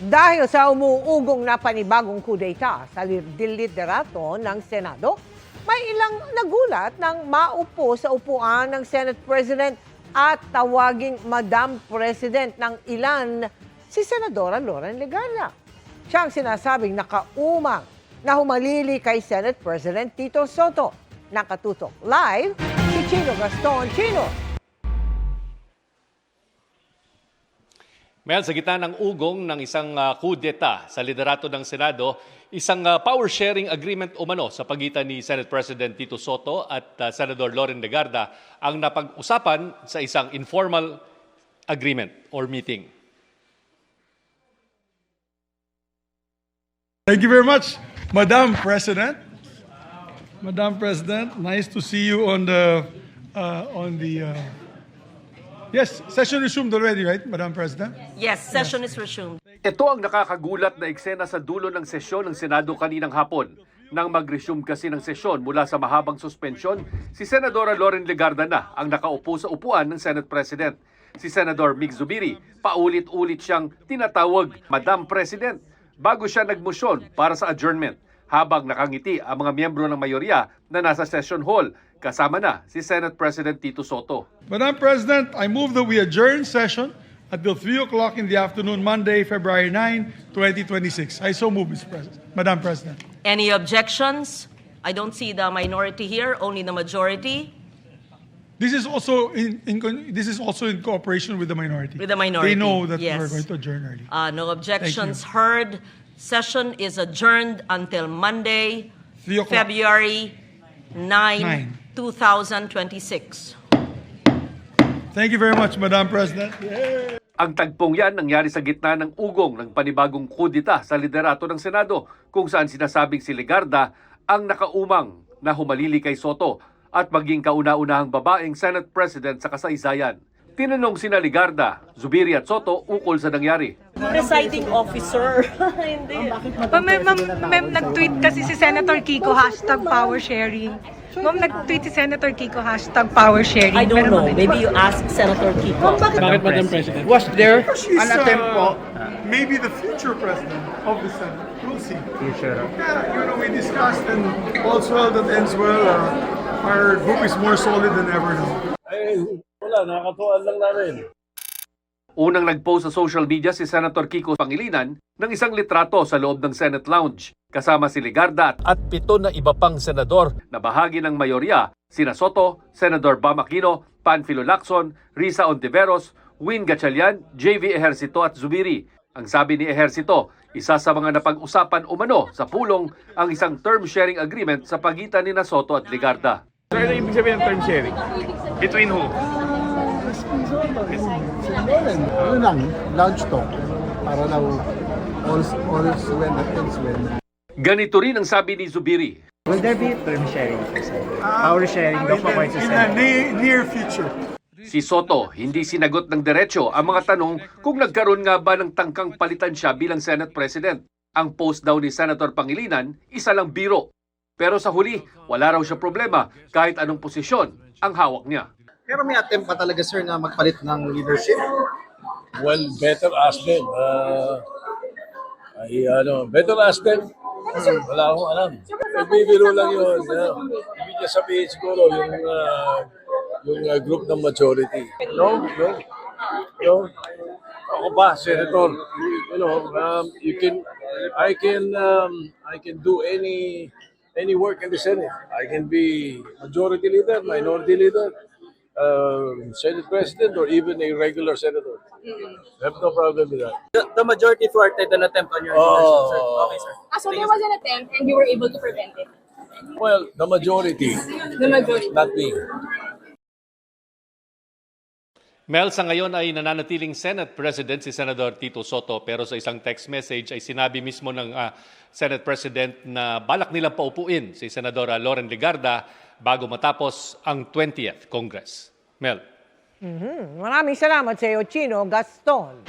Dahil sa umuugong na panibagong kudeta sa liderato ng Senado, may ilang nagulat nang maupo sa upuan ng Senate President at tawaging Madam President ng ilan si Senadora Loren Legarda. Siya ang sinasabing nakaumang na humalili kay Senate President Tito Soto. Nakatutok live si Chino Gaston. Chino! Mel, sa gitna ng ugong ng isang kudeta sa liderato ng Senado, isang power-sharing agreement umano sa pagitan ni Senate President Tito Soto at Senador Loren Legarda ang napag-usapan sa isang informal agreement or meeting. Thank you very much, Madam President. Madam President, nice to see you on the yes, session resumed already, right, Madam President? Yes, session is resumed. Ito ang nakakagulat na eksena sa dulo ng sesyon ng Senado kaninang hapon. Nang mag-resume kasi ng sesyon mula sa mahabang suspensyon, si Senadora Loren Legarda na ang nakaupo sa upuan ng Senate President. Si Senador Mig Zubiri, paulit-ulit siyang tinatawag Madam President bago siya nagmosyon para sa adjournment, habang nakangiti ang mga miyembro ng mayorya na nasa session hall, kasama na si Senate President Tito Soto. Madam President, I move that we adjourn session until 3 o'clock in the afternoon, Monday, February 9, 2026. I so move, Mr. President. Madam President. Any objections? I don't see the minority here, only the majority. This is also in cooperation with the minority. With the minority, They know that yes. we're going to adjourn early. No objections heard. Session is adjourned until Monday, 3 o'clock. February 9, 2026. Thank you very much, Madam President. Yay! Ang tagpong yan nangyari sa gitna ng ugong ng panibagong kudeta sa liderato ng Senado, kung saan sinasabing si Legarda ang nakaumang na humalili kay Soto at maging kauna-unahang babaeng Senate President sa kasaysayan. Tinanong sina Legarda, Zubiri at Soto ukol sa nangyari. Presiding officer. Hindi. Ma'am, nag-tweet kasi si Senator Kiko, #power sharing. Ma'am, nag-tweet si Senator Kiko, #power sharing. I don't know. Maybe you ask Senator Kiko. Bakit, Madam President? Was there an attempt po? Maybe the future president of the Senate. We'll see. Future. Yeah, we discussed, and all's well that ends well. Our group is more solid than ever now. Wala, nakakatuwa lang namin. Unang nag-post sa social media si Senator Kiko Pangilinan ng isang litrato sa loob ng Senate Lounge, kasama si Legarda at 7 na iba pang senador na bahagi ng mayorya, sina Soto, Senador Bam Aquino, Panfilo Lacson, Risa Ontiveros, Win Gatchalian, JV Ejercito at Zubiri. Ang sabi ni Ejercito, isa sa mga napag-usapan umano sa pulong ang isang term sharing agreement sa pagitan ni Soto at Legarda. Ano ibig sabihin ng term sharing? Between who? Ano lang, lounge talk. Para daw all is well that ends well. Ganito rin ang sabi ni Zubiri. Will there be term sharing? Power sharing daw po kayo sa In Senate? the near future. Si Soto hindi sinagot ng diretso ang mga tanong kung nagkaroon nga ba ng tangkang palitan siya bilang Senate President. Ang post daw ni Senator Pangilinan, isa lang biro. Pero sa huli, wala raw siya problema kahit anong posisyon ang hawak niya. Pero may attempt pa talaga, sir, na magpalit ng leadership. Well, better ask them. Better ask them. Wala akong alam. Nagbibiro lang yun. Ibig niya sabihin siguro yung group ng majority. No. Ako ba, Senator? I can do any work in the Senate. I can be majority leader, minority leader, Senate President, or even a regular senator. I have no problem with that. The majority thwarted an attempt on your leadership, sir. Okay, sir. So there was an attempt and you were able to prevent it? Well, the majority, The majority. not me. Mel, sa ngayon ay nananatiling Senate President si Senador Tito Soto, pero sa isang text message ay sinabi mismo ng Senate President na balak nilang paupuin si Senadora Loren Legarda bago matapos ang 20th Congress. Mel. Maraming salamat sa iyo, Chino Gaston.